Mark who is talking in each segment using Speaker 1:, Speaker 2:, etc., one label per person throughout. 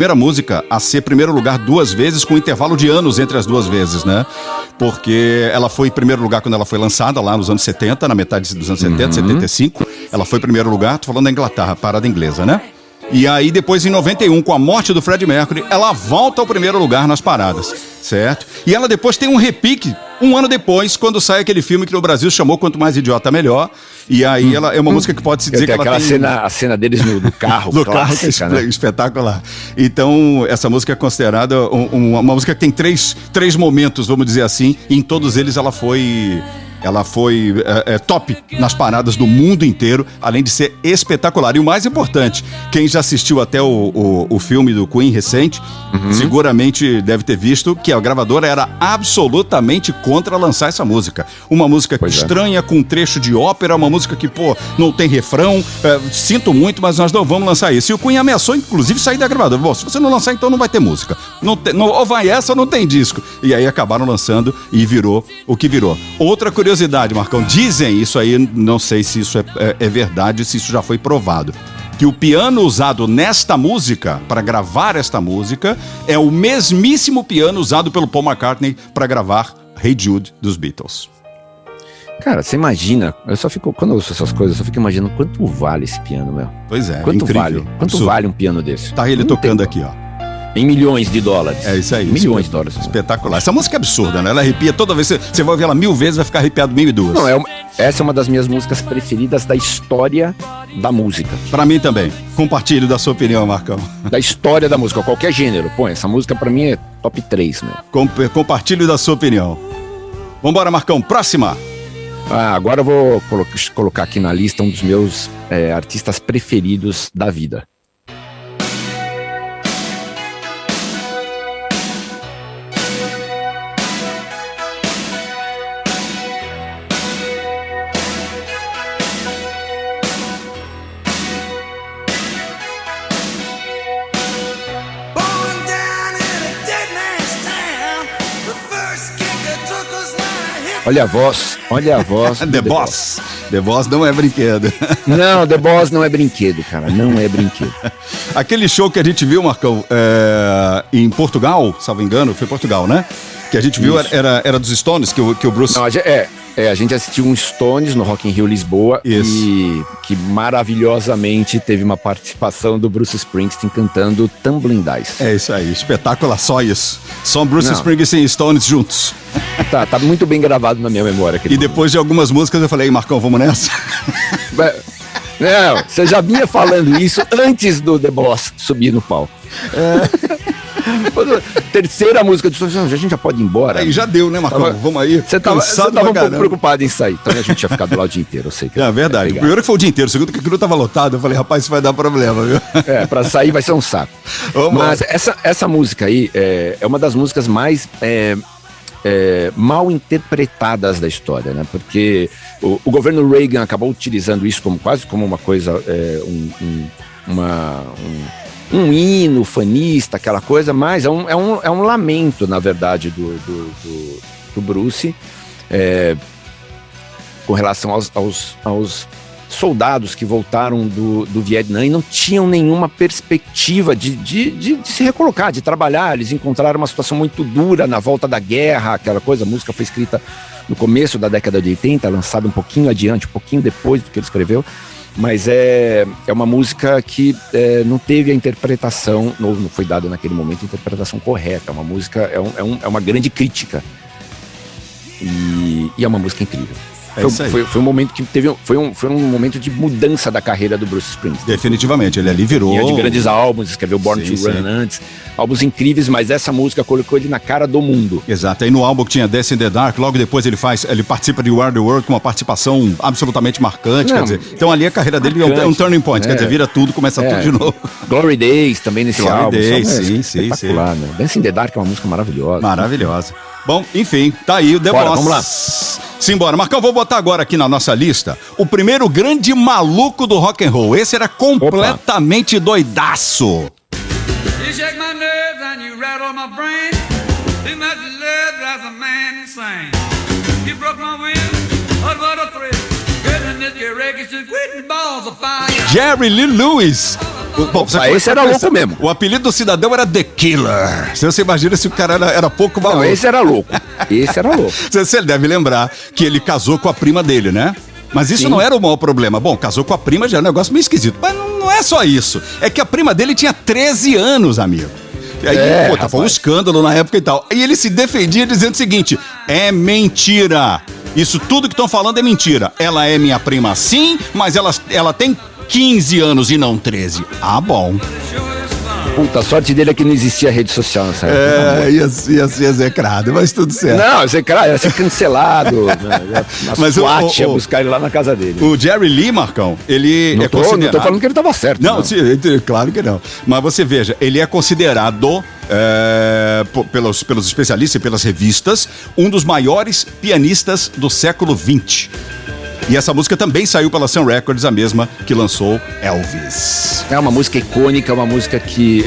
Speaker 1: primeira música a ser primeiro lugar 2 vezes, com intervalo de anos entre as 2 vezes, né? Porque ela foi em primeiro lugar quando ela foi lançada, lá nos anos 70, na metade dos anos 70, 75. Ela foi em primeiro lugar, tô falando da Inglaterra, parada inglesa, né? E aí depois, em 91, com a morte do Freddie Mercury, ela volta ao primeiro lugar nas paradas, certo? E ela depois tem um repique, 1 ano depois, quando sai aquele filme que no Brasil chamou Quanto Mais Idiota Melhor. E aí ela é uma música que pode se dizer que ela tem...
Speaker 2: A cena deles no carro,
Speaker 1: no
Speaker 2: clássica,
Speaker 1: carro, que é
Speaker 2: né?
Speaker 1: espetacular. Então, essa música é considerada uma música que tem três momentos, vamos dizer assim, e em todos eles ela foi top nas paradas do mundo inteiro, além de ser espetacular. E o mais importante, quem já assistiu até o filme do Queen recente, seguramente deve ter visto que a gravadora era absolutamente contra lançar essa música. Uma música estranha, com um trecho de ópera, uma música que, não tem refrão. Sinto muito, mas nós não vamos lançar isso. E o Queen ameaçou, inclusive, sair da gravadora. Bom, se você não lançar, então não vai ter música. Ou vai essa ou não tem disco. E aí acabaram lançando e virou o que virou. Outra curiosidade, Marcão, dizem isso aí, não sei se isso é verdade, se isso já foi provado, que o piano usado nesta música, para gravar esta música, é o mesmíssimo piano usado pelo Paul McCartney para gravar Hey Jude dos Beatles.
Speaker 2: Cara, você imagina, quando eu ouço essas coisas, eu só fico imaginando quanto vale esse piano, meu.
Speaker 1: Pois é,
Speaker 2: quanto
Speaker 1: incrível.
Speaker 2: vale? Quanto vale um piano desse?
Speaker 1: Tá ele tocando aqui, ó.
Speaker 2: Em milhões de dólares.
Speaker 1: É isso aí.
Speaker 2: Milhões de dólares.
Speaker 1: Espetacular. Essa música é absurda, né? Ela arrepia toda vez. Você vai ouvir ela 1000 vezes, vai ficar arrepiado 1002.
Speaker 2: Não, essa é uma das minhas músicas preferidas da história da música.
Speaker 1: Pra mim também. Compartilho da sua opinião, Marcão.
Speaker 2: Da história da música, qualquer gênero. Pô, essa música pra mim é top 3, né?
Speaker 1: Compartilho da sua opinião. Vambora, Marcão. Próxima.
Speaker 2: Agora eu vou colocar aqui na lista um dos meus artistas preferidos da vida. Olha a voz.
Speaker 1: The Boss. The Boss não é brinquedo.
Speaker 2: Não, The Boss não é brinquedo, cara. Não é brinquedo.
Speaker 1: Aquele show que a gente viu, Marcão, em Portugal, salvo engano, foi Portugal, né? Que a gente viu era dos Stones, que o Bruce...
Speaker 2: Não, a gente assistiu um Stones no Rock in Rio Lisboa.
Speaker 1: Isso.
Speaker 2: E que maravilhosamente teve uma participação do Bruce Springsteen cantando Tumbling Dice.
Speaker 1: É isso aí, espetacular, só isso. Só Bruce Springsteen e Stones juntos.
Speaker 2: Tá muito bem gravado na minha memória.
Speaker 1: E depois de algumas músicas eu falei, Marcão, vamos nessa?
Speaker 2: Não, você já vinha falando isso antes do The Boss subir no palco. Terceira música do Stones, a gente já pode ir embora.
Speaker 1: Aí já deu, né, Marcão? Vamos aí.
Speaker 2: Você tava um pouco preocupado em sair. Então a gente ia ficar do lado o dia inteiro, eu sei que
Speaker 1: é verdade. O primeiro que foi o dia inteiro, o segundo que aquilo tava lotado. Eu falei, rapaz, isso vai dar problema, viu?
Speaker 2: Pra sair vai ser um saco. Mas essa música aí é uma das músicas mais mal interpretadas da história, né? Porque o governo Reagan acabou utilizando isso quase como uma coisa, um hino fanista, aquela coisa, mas é um lamento, na verdade, do Bruce, com relação aos soldados que voltaram do Vietnã e não tinham nenhuma perspectiva de se recolocar, de trabalhar. Eles encontraram uma situação muito dura na volta da guerra, aquela coisa. A música foi escrita no começo da década de 80, lançada um pouquinho adiante, um pouquinho depois do que ele escreveu. Mas é uma música que não teve a interpretação, não foi dada naquele momento a interpretação correta. É uma música, é uma grande crítica. E é uma música incrível. Foi um momento que foi um momento de mudança da carreira do Bruce Springsteen.
Speaker 1: Definitivamente, ele ali virou...
Speaker 2: Tinha de grandes álbuns, escreveu Born to Run antes, álbuns incríveis, mas essa música colocou ele na cara do mundo.
Speaker 1: Exato, aí no álbum que tinha Dance in the Dark, logo depois ele participa de Where the World com uma participação absolutamente marcante, quer dizer, então ali a carreira dele é um turning point, quer dizer, vira tudo, começa tudo de novo.
Speaker 2: Glory Days também nesse álbum.
Speaker 1: Glory Days, sim.
Speaker 2: Espetacular, né? Dance in the Dark é uma música maravilhosa.
Speaker 1: Maravilhosa. Bom, enfim, tá aí o The Boss.
Speaker 2: Vamos lá.
Speaker 1: Simbora. Marcão, vou botar agora aqui na nossa lista o primeiro grande maluco do rock and roll. Esse era completamente doidaço. You shake my nerves and you rattle my brain. Too much love drives a man insane. You broke my will, what a thrill. Jerry Lee Lewis. Bom,
Speaker 2: esse era louco mesmo.
Speaker 1: O apelido do cidadão era The Killer. Você imagina se o cara era pouco maluco.
Speaker 2: Não, esse era louco.
Speaker 1: Você deve lembrar que ele casou com a prima dele, né? Mas isso não era o maior problema. Bom, casou com a prima já é um negócio meio esquisito. Mas não é só isso. É que a prima dele tinha 13 anos, amigo. E aí, tava um escândalo na época e tal. E ele se defendia dizendo o seguinte: é mentira. Isso tudo que estão falando é mentira. Ela é minha prima sim, mas ela tem 15 anos e não 13. Ah, bom.
Speaker 2: Puta, a sorte dele é que não existia rede social nessa época.
Speaker 1: Ia ser execrado, mas tudo certo.
Speaker 2: Não, ia ser cancelado. Mas o SWAT ia buscar ele lá na casa dele.
Speaker 1: O Jerry Lee, Marcão, ele
Speaker 2: não
Speaker 1: é considerado...
Speaker 2: Não tô falando que ele tava certo.
Speaker 1: Não, sim, claro que não. Mas você veja, ele é considerado... pelos especialistas e pelas revistas, um dos maiores pianistas do século XX. E essa música também saiu pela Sun Records, a mesma que lançou Elvis.
Speaker 2: É uma música icônica, uma música que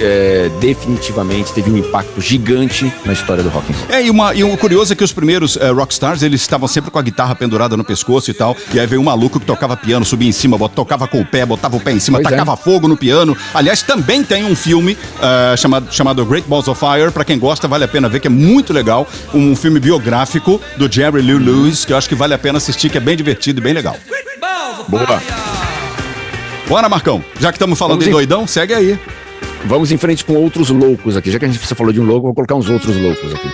Speaker 2: definitivamente teve um impacto gigante na história do rock and roll.
Speaker 1: E o curioso é que os primeiros rockstars, eles estavam sempre com a guitarra pendurada no pescoço e tal, e aí veio um maluco que tocava piano, subia em cima, tocava com o pé, botava o pé em cima, tacava fogo no piano. Aliás, também tem um filme chamado Great Balls of Fire, pra quem gosta, vale a pena ver, que é muito legal, um filme biográfico do Jerry Lee Lewis, que eu acho que vale a pena assistir, que é bem divertido e bem legal.
Speaker 2: Boa.
Speaker 1: Bora, Marcão. Já que estamos falando de doidão, segue aí.
Speaker 2: Vamos em frente com outros loucos aqui. Já que você falou de um louco, vou colocar uns outros loucos aqui.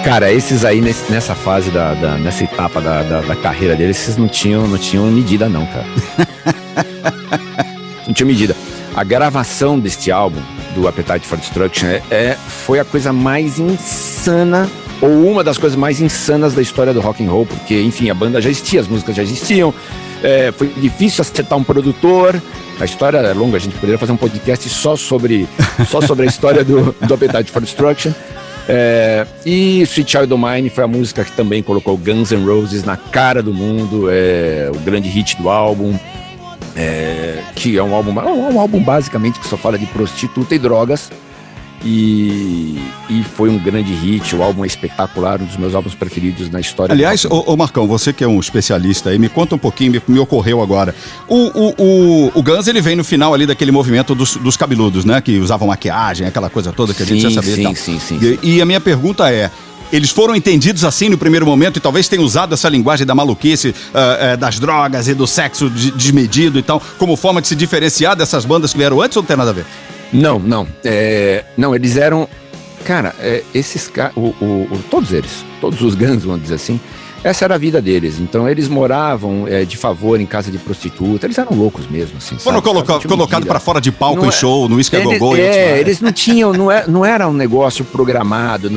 Speaker 2: Cara, esses aí nessa fase, nessa etapa da carreira deles, esses não tinham medida não, cara. Não tinha medida. A gravação deste álbum, do Appetite for Destruction, foi a coisa mais insana, ou uma das coisas mais insanas da história do rock and roll, porque, enfim, a banda já existia, as músicas já existiam, foi difícil acertar um produtor. A história é longa, a gente poderia fazer um podcast só sobre a história do Appetite for Destruction. E Sweet Child O' Mine foi a música que também colocou Guns N' Roses na cara do mundo, o grande hit do álbum, que é um álbum basicamente que só fala de prostituta e drogas, e foi um grande hit. O álbum é espetacular, um dos meus álbuns preferidos na história.
Speaker 1: Aliás, ô Marcão, você que é um especialista aí, me conta um pouquinho, me ocorreu agora. O Guns, ele vem no final ali daquele movimento dos cabeludos, né? Que usavam maquiagem, aquela coisa toda que a gente já sabia e tal.
Speaker 2: Sim.
Speaker 1: E a minha pergunta é: eles foram entendidos assim no primeiro momento e talvez tenham usado essa linguagem da maluquice, das drogas e do sexo desmedido e tal, como forma de se diferenciar dessas bandas que vieram antes, ou não tem nada a ver?
Speaker 2: Não. Não, eles eram... Cara, esses caras... todos os Guns, vamos dizer assim, essa era a vida deles. Então eles moravam de favor em casa de prostituta. Eles eram loucos mesmo, assim.
Speaker 1: Foram colocados pra fora de palco em show, no Whisky a Go-Go.
Speaker 2: Eles não tinham... Não era um negócio programado,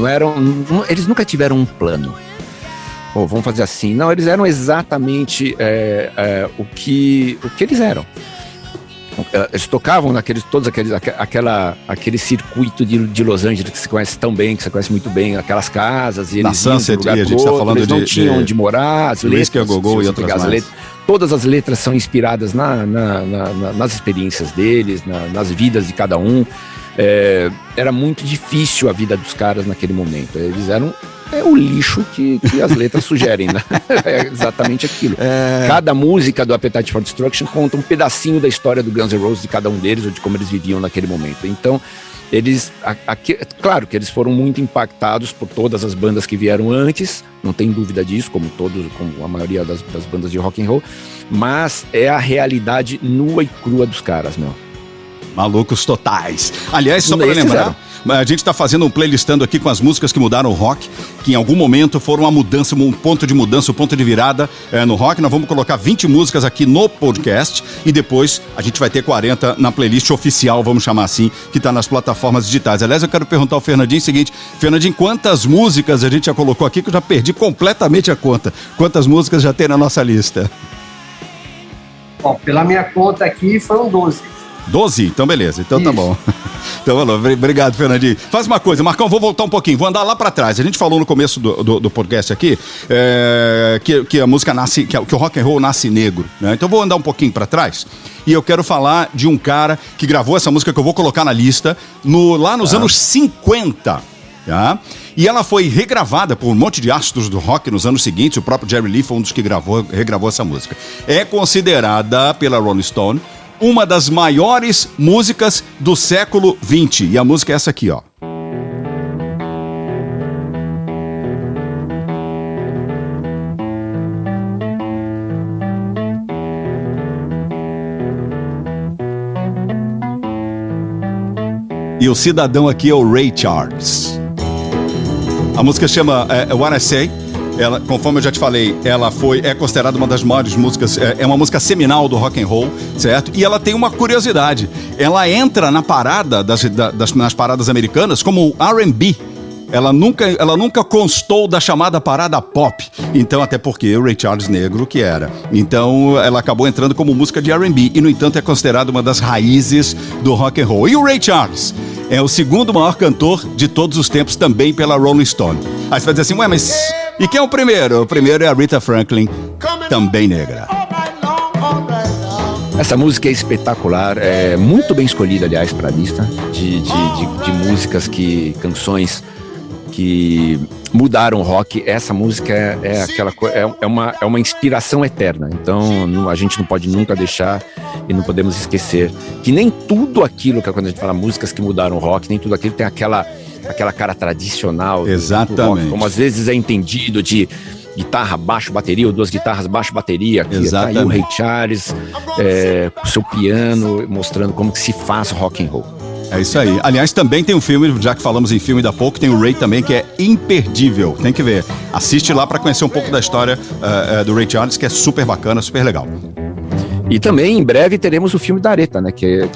Speaker 2: eles nunca tiveram um plano. Vamos fazer assim. Não, eles eram exatamente o que eles eram. Eles tocavam aquele circuito de Los Angeles que você conhece tão bem, que você conhece muito bem, aquelas casas, e eles iam de um lugar pro outro, eles não tinham onde morar, as letras,
Speaker 1: e outras mais.
Speaker 2: Todas as letras são inspiradas nas experiências deles, nas vidas de cada um. Era muito difícil a vida dos caras naquele momento. Eles eram o lixo que as letras sugerem, né? É exatamente aquilo. Cada música do Appetite for Destruction conta um pedacinho da história do Guns N' Roses, de cada um deles, ou de como eles viviam naquele momento. Então, claro que eles foram muito impactados por todas as bandas que vieram antes, não tem dúvida disso, como a maioria das bandas de rock and roll, mas é a realidade nua e crua dos caras, meu.
Speaker 1: Malucos totais. Aliás, só para lembrar, a gente está fazendo um playlistando aqui com as músicas que mudaram o rock, que em algum momento foram uma mudança, um ponto de mudança, um ponto de virada no rock. Nós vamos colocar 20 músicas aqui no podcast e depois a gente vai ter 40 na playlist oficial, vamos chamar assim, que está nas plataformas digitais. Aliás, eu quero perguntar ao Fernandinho o seguinte: Fernandinho, quantas músicas a gente já colocou aqui, que eu já perdi completamente a conta? Quantas músicas já tem na nossa lista?
Speaker 3: Bom, pela minha conta aqui foram 12.
Speaker 1: 12? Então beleza, então isso. Tá bom. Então, obrigado, Fernandinho. Faz uma coisa, Marcão, vou voltar um pouquinho, vou andar lá pra trás. A gente falou no começo do podcast aqui que a música nasce, que o rock and roll nasce negro, né? Então vou andar um pouquinho pra trás e eu quero falar de um cara que gravou essa música que eu vou colocar na lista lá nos anos 50, tá? E ela foi regravada por um monte de astros do rock nos anos seguintes. O próprio Jerry Lee foi um dos que regravou essa música. É considerada pela Rolling Stone uma das maiores músicas do século XX. E a música é essa aqui, ó. E o cidadão aqui é o Ray Charles. A música chama What I Say. Ela, conforme eu já te falei, ela é considerada uma das maiores músicas, é uma música seminal do rock and roll, certo? E ela tem uma curiosidade, ela entra na parada nas paradas americanas como R&B. Ela nunca constou da chamada parada pop. Então, até porque o Ray Charles negro que era. Então, ela acabou entrando como música de R&B e, no entanto, é considerada uma das raízes do rock and roll. E o Ray Charles é o segundo maior cantor de todos os tempos, também pela Rolling Stone. Aí você vai dizer assim, ué, mas e quem é o primeiro? O primeiro é a Aretha Franklin, também negra.
Speaker 2: Essa música é espetacular, é muito bem escolhida, aliás, para a lista de músicas, canções que mudaram o rock. Essa música é aquela é uma inspiração eterna. Então a gente não pode nunca deixar e não podemos esquecer que nem tudo aquilo que quando a gente fala músicas que mudaram o rock, nem tudo aquilo tem aquela cara tradicional do rock, como às vezes é entendido de guitarra, baixo, bateria, ou duas guitarras, baixo, bateria. Aqui tá aí o Ray Charles com o seu piano mostrando como que se faz rock and roll.
Speaker 1: É isso aí. Aliás, também tem um filme, já que falamos em filme da pouco, tem o Ray também, que é imperdível. Tem que ver. Assiste lá para conhecer um pouco da história do Ray Charles, que é super bacana, super legal.
Speaker 2: E também, em breve, teremos o filme da Aretha, né?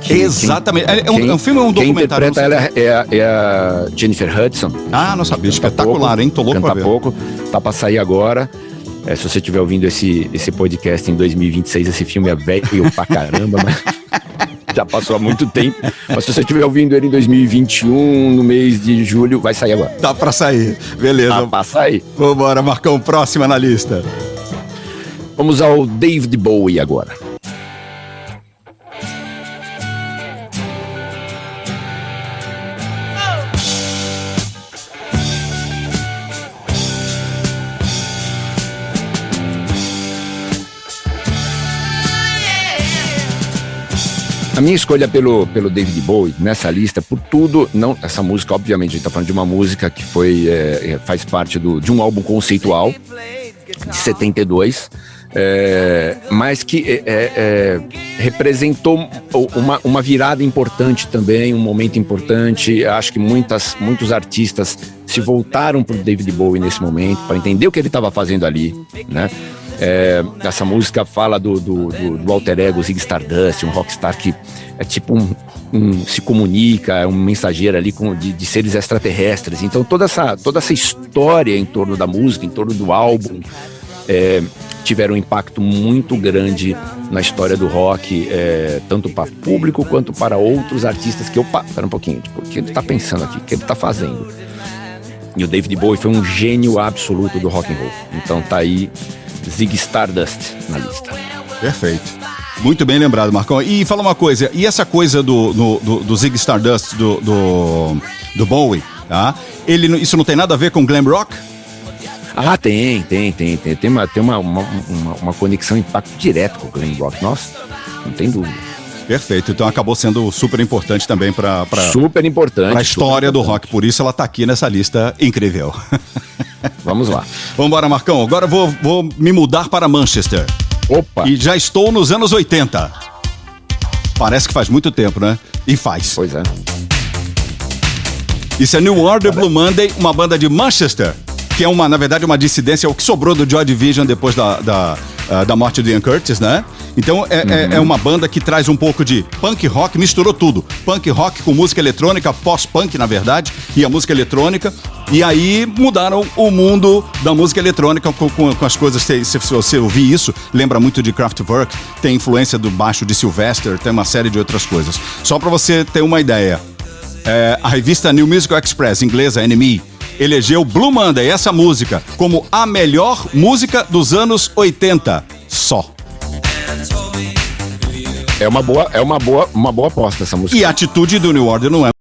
Speaker 1: Exatamente. É um filme, é um documentário.
Speaker 2: Quem interpreta ela é a Jennifer Hudson.
Speaker 1: Ah, não sabia. Espetacular, hein? Tô louco pra ver.
Speaker 2: Pouco. Tá pra sair agora. Se você estiver ouvindo esse podcast em 2026, esse filme é velho pra caramba, mas já passou há muito tempo. Mas se você estiver ouvindo ele em 2021, no mês de julho, vai sair agora.
Speaker 1: Tá pra sair. Beleza.
Speaker 2: Tá pra sair.
Speaker 1: Vambora, Marcão. Próxima na lista.
Speaker 2: Vamos ao David Bowie agora. A minha escolha pelo David Bowie nessa lista, por tudo, não, essa música, obviamente, a gente tá falando de uma música que faz parte de um álbum conceitual de 72, mas que representou uma virada importante também, um momento importante. Acho que muitos artistas se voltaram pro David Bowie nesse momento para entender o que ele estava fazendo ali, né? Essa música fala do alter ego Ziggy Stardust, um rockstar que é tipo se comunica, é um mensageiro ali de seres extraterrestres. Então toda essa história em torno da música, em torno do álbum, tiveram um impacto muito grande na história do rock, tanto para público quanto para outros artistas que espera um pouquinho, tipo, o que ele está pensando aqui, o que ele está fazendo. E o David Bowie foi um gênio absoluto do rock and roll. Então tá aí Ziggy Stardust na lista.
Speaker 1: Perfeito. Muito bem lembrado, Marcão. E fala uma coisa, e essa coisa do Ziggy Stardust, do Bowie, tá? Isso não tem nada a ver com glam rock?
Speaker 2: Ah, tem uma conexão, impacto direto com o glam rock. Nossa, não tem dúvida.
Speaker 1: Perfeito, então acabou sendo super importante também para
Speaker 2: super importante,
Speaker 1: a história do rock, por isso ela tá aqui nessa lista incrível.
Speaker 2: Vamos lá.
Speaker 1: Vambora, Marcão, agora vou me mudar para Manchester.
Speaker 2: Opa!
Speaker 1: E já estou nos anos 80. Parece que faz muito tempo, né? E faz.
Speaker 2: Pois é.
Speaker 1: Isso é New Order Blue Monday, uma banda de Manchester, que é na verdade, uma dissidência, o que sobrou do Joy Division depois da morte do Ian Curtis, né? Então é uma banda que traz um pouco de punk rock, misturou tudo. Punk rock com música eletrônica, pós-punk na verdade, e a música eletrônica. E aí mudaram o mundo da música eletrônica com as coisas. Se você ouvir isso, lembra muito de Kraftwerk, tem influência do baixo de Sylvester, tem uma série de outras coisas. Só pra você ter uma ideia. a revista New Musical Express, inglesa NME, elegeu Blue Monday, essa música, como a melhor música dos anos 80. Só.
Speaker 2: É uma boa aposta essa música.
Speaker 1: E a atitude do New Order não é